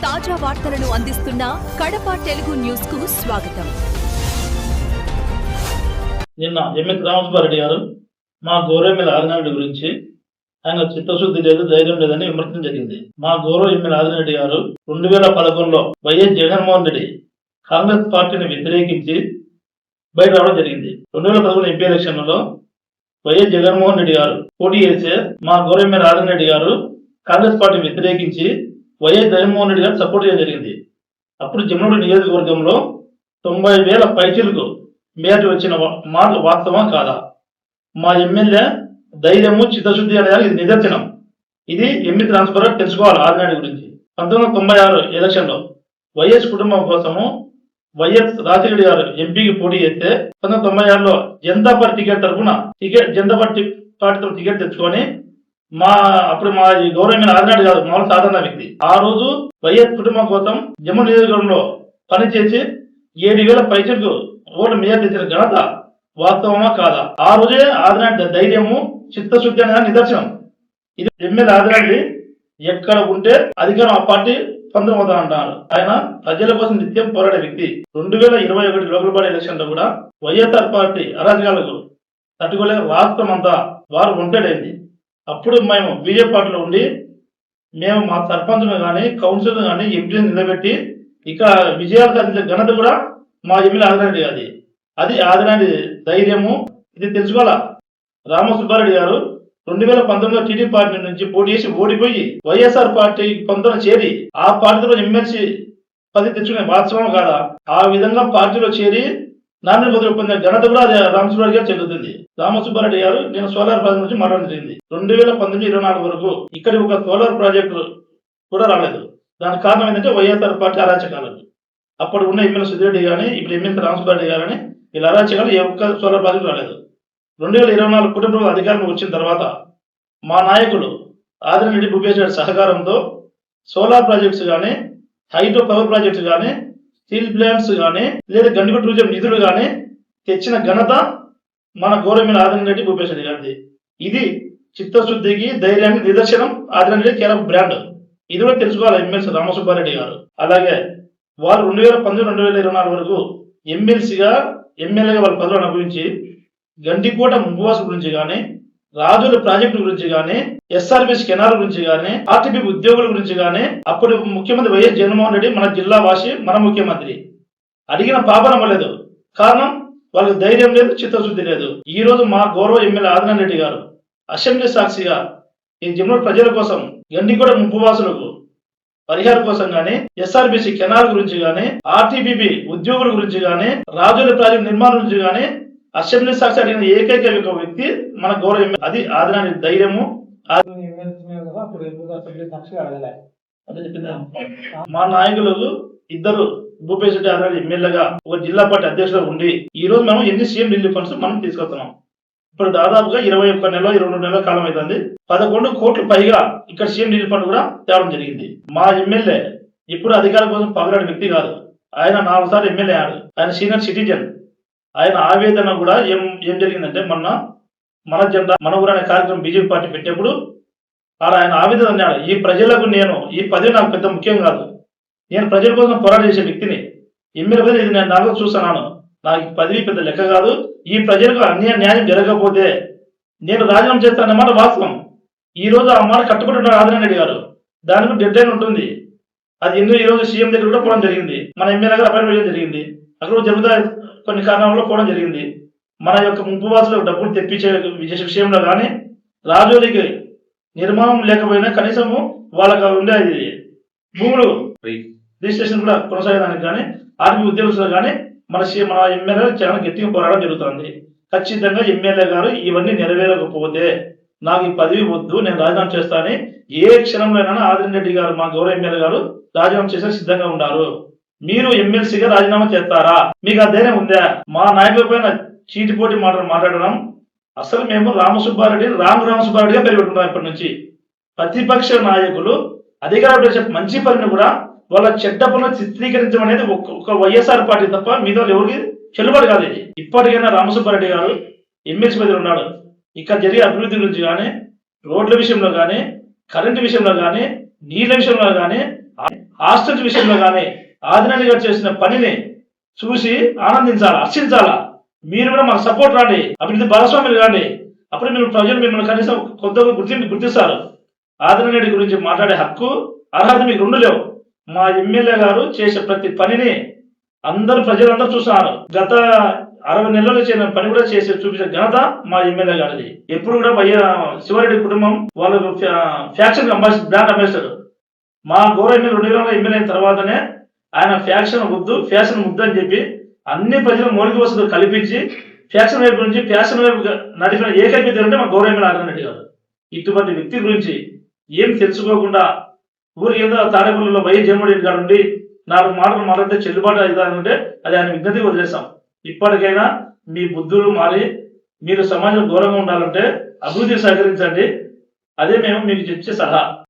తాజా వార్తలను అందిస్తున్న కడప తెలుగు న్యూస్ కు స్వాగతం. నిన్న ఎమ్మెల్యే రామసుబ్బారెడ్డి గారు మా గౌరవ ఎమ్మెల్యే ఆదినారెడ్డి గురించి ఆయన చిత్తశుద్ధి లేదు, ధైర్యం లేదని విమర్శించడం జరిగింది. మా గౌరవ ఎమ్మెల్యే ఆదినారెడ్డి గారు 2011లో వైఎస్ జగన్మోహన్ రెడ్డి కాంగ్రెస్ పార్టీని వ్యతిరేకించి బయట రావడం జరిగింది. 2011 ఎంపీ ఎలక్షన్లలో వైఎస్ జగన్మోహన్ రెడ్డి గారు పోటీ చేస్తే మా గౌరవ ఎమ్మెల్యే ఆదినారెడ్డి గారు కాంగ్రెస్ పార్టీని వ్యతిరేకించి వైఎస్ జగన్మోహన్ రెడ్డి గారు సపోర్ట్ చేయడం జరిగింది. అప్పుడు జమ్మలమడుగు నియోజకవర్గంలో 90,000 పైచీలకు మేరకు వచ్చిన మాట వాస్తవం కాదా? మా ఎమ్మెల్యే ధైర్యము చిత్తశుద్ధి అనేది ఇది నిదర్శనం. ఇది ఎమ్మెల్యే ట్రాన్స్ఫర్ తెలుసుకోవాలి. ఆదినారెడ్డి గురించి 1996 ఎలక్షన్లో వైఎస్ కుటుంబం కోసము వైఎస్ రాజశేఖర గారు ఎంపీకి పోటీ చేస్తే 1996లో జనతా పార్టీ టికెట్ తరఫున జనతా పార్టీ టికెట్ తెచ్చుకొని అప్పుడు మా గౌరవమైన ఆదినారెడ్డి గారు మామూలు సాధారణ వ్యక్తి. ఆ రోజు వైఎస్ కుటుంబం కోసం జమ్మూ నియోజకవర్గంలో పనిచేసి 7,000 పైసలకు ఓటు మేయర్ తెచ్చిన ఘనత వాస్తవమా కాదా? ఆ రోజే ఆదినారెడ్డి ధైర్యము చిత్తశుద్ధి అనేది నిదర్శనం. ఇది ఎమ్మెల్యే ఆదినారెడ్డి ఎక్కడ ఉంటే అధికారం ఆ పార్టీ పొందమవుతా అంటారు. ఆయన ప్రజల కోసం నిత్యం పోరాడే వ్యక్తి. 2021 లోకల్ బాడీ ఎలక్షన్ లో కూడా వైఎస్ఆర్ పార్టీ అరాజకాలకు తట్టుకోలేక రాష్ట్రం అంతా వారు ఒంటడైంది. అప్పుడు మేము బీజేపీ పార్టీలో ఉండి మేము మా సర్పంచ్ను కానీ కౌన్సిల్ను కానీ ఎంపీని నిలబెట్టి ఇక విజయాలు సాధించే ఘనత కూడా మా ఎమ్మెల్యే ఆదినారెడ్డి గారి. అది ఆదినారెడ్డి ధైర్యము. ఇది తెలుసుకోవాలా. రామసుబ్బారెడ్డి గారు 2019లో టీడీపీ పార్టీ నుంచి పోటీ చేసి ఓడిపోయి వైఎస్ఆర్ పార్టీ కొంత చేరి ఆ పార్టీలో ఎమ్మెల్సీ పదవి తెచ్చుకునే వాస్తవం కాదా? ఆ విధంగా పార్టీలో చేరి నామినేషన్ పదవి పొందిన ఘనత కూడా అదే రామసుబ్బారెడ్డి గారు చెల్లుతుంది. రామసుబ్బారెడ్డి గారు నేను సోలార్ ప్రాజెక్ట్ గురించి మాట్లాడడం జరిగింది. 2019-24 వరకు ఇక్కడ ఒక సోలార్ ప్రాజెక్టు కూడా రాలేదు. దానికి కారణం ఏంటంటే వైఎస్ఆర్ పార్టీ అరాచకాలకు. అప్పుడు ఉన్న ఎమ్మెల్యే సుధిరెడ్డి కానీ ఇప్పుడు ఎమ్మెల్యే రామసుబ్బారెడ్డి గారు కానీ వీళ్ళ అరాచకాలు ఏ ఒక్క సోలార్ ప్రాజెక్టు రాలేదు. 2024 కుటుంబ అధికారం వచ్చిన తర్వాత మా నాయకులు ఆదిరెడ్డి భూపేష్ గారి సహకారంతో సోలార్ ప్రాజెక్ట్స్ కానీ హైడ్రో పవర్ ప్రాజెక్ట్స్ కానీ స్టీల్ ప్లాంట్స్ కానీ లేదా గండికోట టూరిజం నిధులు కానీ తెచ్చిన ఘనత మన గౌరవమైన ఆదిరెడ్డి భూపేష్ రెడ్డి గారిది. ఇది చిత్తశుద్ధికి ధైర్యానికి నిదర్శనం. ఆదిరెడ్డి కేవలం బ్రాండ్. ఇది కూడా తెలుసుకోవాలి ఎమ్మెల్సీ రామసుబ్బారెడ్డి గారు. అలాగే వారు 2019-2024 వరకు ఎమ్మెల్యేగా వాళ్ళ పదవులు అనుభవించి గండికోట ముంపువాసు గురించి కానీ రాజుల ప్రాజెక్టు గురించి కానీ ఎస్ఆర్బిఎస్ కెనాల్ గురించి కానీ ఆర్టీపీ ఉద్యోగుల గురించి కానీ అప్పుడు ముఖ్యమంత్రి వైఎస్ జగన్మోహన్ రెడ్డి మన జిల్లా వాసి మన ముఖ్యమంత్రి అడిగిన పాపన అవ్వలేదు. కారణం వాళ్ళకి ధైర్యం లేదు, చిత్తశుద్ధి లేదు. ఈ రోజు మా గౌరవ ఎమ్మెల్యే ఆదినారెడ్డి గారు అసెంబ్లీ సాక్షిగా ఈ జిల్లా ప్రజల కోసం గండికోట ముంపువాసులకు పరిహారం కోసం కానీ ఎస్ఆర్బిసి కెనాల్ గురించి కానీ ఆర్టీపీబీ ఉద్యోగుల గురించి కానీ రాజుల ప్రాజెక్టు నిర్మాణం గురించి కానీ అసెంబ్లీ సాక్షి అడిగిన ఏకైక వ్యక్తి మన గౌరవ ఎమ్మెల్యే. అది ఆదినారెడ్డి ధైర్యము. మా నాయకులకు ఇద్దరు భూపేష్ రెడ్డి ఆదినారెడ్డి ఎమ్మెల్యేగా ఒక జిల్లా పార్టీ అధ్యక్షుడు ఉండి ఈ రోజు మేము ఎన్ని సీఎం రిలీఫ్ ఫండ్స్ మనం తీసుకొస్తున్నాం. ఇప్పుడు దాదాపుగా 21 నెలలు 22 నెలల కాలం అవుతుంది. 11 కోట్ల పైగా ఇక్కడ సీఎం రిలీఫ్ ఫండ్ కూడా తేవడం జరిగింది. మా ఎమ్మెల్యే ఇప్పుడు అధికారం కోసం పగలాడే వ్యక్తి కాదు. ఆయన 4 సార్లు ఎమ్మెల్యే అయ్యాడు. ఆయన సీనియర్ సిటిజన్. ఆయన ఆవేదన కూడా ఏం జరిగిందంటే మన జెండా మన ఊరు అనే కార్యక్రమం బీజేపీ పార్టీ పెట్టినప్పుడు ఆయన ఆవేదన అన్నాడు, ఈ ప్రజలకు నేను ఈ పదవి నాకు పెద్ద ముఖ్యం కాదు, నేను ప్రజల కోసం పోరాటం చేసే వ్యక్తిని, ఎమ్మెల్యే పదవి ఇది నేను నాకు చూస్తున్నాను, నాకు ఈ పదవి పెద్ద లెక్క కాదు, ఈ ప్రజలకు న్యాయం జరగకపోతే నేను రాజీనామా చేస్తానన్నమాట వాస్తవం. ఈ రోజు ఆ మాట కట్టుబడి ఆదిరెడ్డి గారు. దానికి డెడ్ లైన్ ఉంటుంది. అది ఈ రోజు సీఎం దగ్గర కూడా పోవడం జరిగింది. మన ఎమ్మెల్యే గారు అపాయింట్ చేయడం జరిగింది. అక్కడ జరుగుతాయి కొన్ని కారణాలలో పోవడం జరిగింది. మన యొక్క ముంపువాసులకు డబ్బులు తెప్పించే విషయంలో కానీ రాజులకి నిర్మాణం లేకపోయినా కనీసము వాళ్ళకి ఉండేది భూములు రిజిస్ట్రేషన్ కూడా కొనసాగడానికి కానీ ఆర్మీ ఉద్యోగస్తులు కానీ మన ఎమ్మెల్యే చాలా గట్టిగా పోరాటం జరుగుతుంది. ఖచ్చితంగా ఎమ్మెల్యే గారు ఇవన్నీ నెరవేరకపోతే నాకు ఈ పదవి వద్దు, నేను రాజీనామా చేస్తానని ఏ క్షణంలోనైనా ఆదిరెడ్డి గారు మా గౌరవ ఎమ్మెల్యే గారు రాజీనామా చేసే సిద్ధంగా ఉన్నారు. మీరు ఎమ్మెల్సీగా రాజీనామా చేస్తారా? మీకు ఆ ధైర్యం ఉందా? మా నాయకుల పైన చీటిపోటీ మాట్లాడడం అసలు మేము రామసుబ్బారెడ్డిగా పెరుగుతున్నాం. ఇప్పటి నుంచి ప్రతిపక్ష నాయకులు అధికార మంచి పనిని కూడా వాళ్ళ చెడ్డ పనులు చిత్రీకరించడం అనేది ఒక వైఎస్ఆర్ పార్టీ తప్ప మీద ఎవరికి చెల్లుబాటు కాదు. ఇది ఇప్పటికైనా రామసుబ్బారెడ్డి గారు ఎమ్మెల్సీ పదవి ఉన్నాడు. ఇక్కడ జరిగే అభివృద్ధి గురించి కానీ రోడ్ల విషయంలో కానీ కరెంటు విషయంలో కానీ నీళ్ళ విషయంలో కానీ హాస్టల్ విషయంలో కానీ ఆదినాయుడు గారు చేసిన పనిని చూసి ఆనందించాలా, హర్షించాలా. మీరు కూడా మాకు సపోర్ట్ రాండి, అభివృద్ధి భాగస్వాములు కాండి. అప్పుడు మీరు ప్రజలు మిమ్మల్ని కనీసం కొత్తగా గుర్తిస్తారు. ఆదినాయుడు గురించి మాట్లాడే హక్కు, అర్హత మీకు రెండు లేవు. మా ఎమ్మెల్యే గారు చేసే ప్రతి పనిని ప్రజలందరూ చూస్తున్నారు. గత 60 నెలల్లో చేసిన పని కూడా చేసి చూపించే ఘనత మా ఎమ్మెల్యే గారిది. ఎప్పుడు కూడా శివారెడ్డి కుటుంబం వాళ్ళు ఫ్యాక్షన్ బ్రాండ్ అంబాసిడర్. మా గౌరవ ఎమ్మెల్యే 2000 ఎమ్మెల్యే అయిన తర్వాతనే ఆయన ఫ్యాషన్ ముద్దు అని చెప్పి అన్ని ప్రజలకు మౌలిక వసతులు కల్పించి ఫ్యాషన్ వైపు నుంచి ఫ్యాషన్ వైపు నడిపిన ఏకైక అంటే మా గౌరవ ఎమ్మెల్యే ఆదినాయుడు గారు. ఇటువంటి వ్యక్తి గురించి ఏం తెలుసుకోకుండా ఊరికి ఏదో తాడేపల్లిలో వైఎస్ జగన్మోహన్ రెడ్డి గారు ఉండి 4 మాటలు మాట్లాడితే చెల్లుబాటు అవుతారంటే అది ఆయన విజ్ఞతకి వదిలేస్తాం. ఇప్పటికైనా మీ బుద్ధులు మారి మీరు సమాజం గౌరవంగా ఉండాలంటే అభివృద్ధి సహకరించండి. అదే మేము మీకు ఇచ్చే సలహా.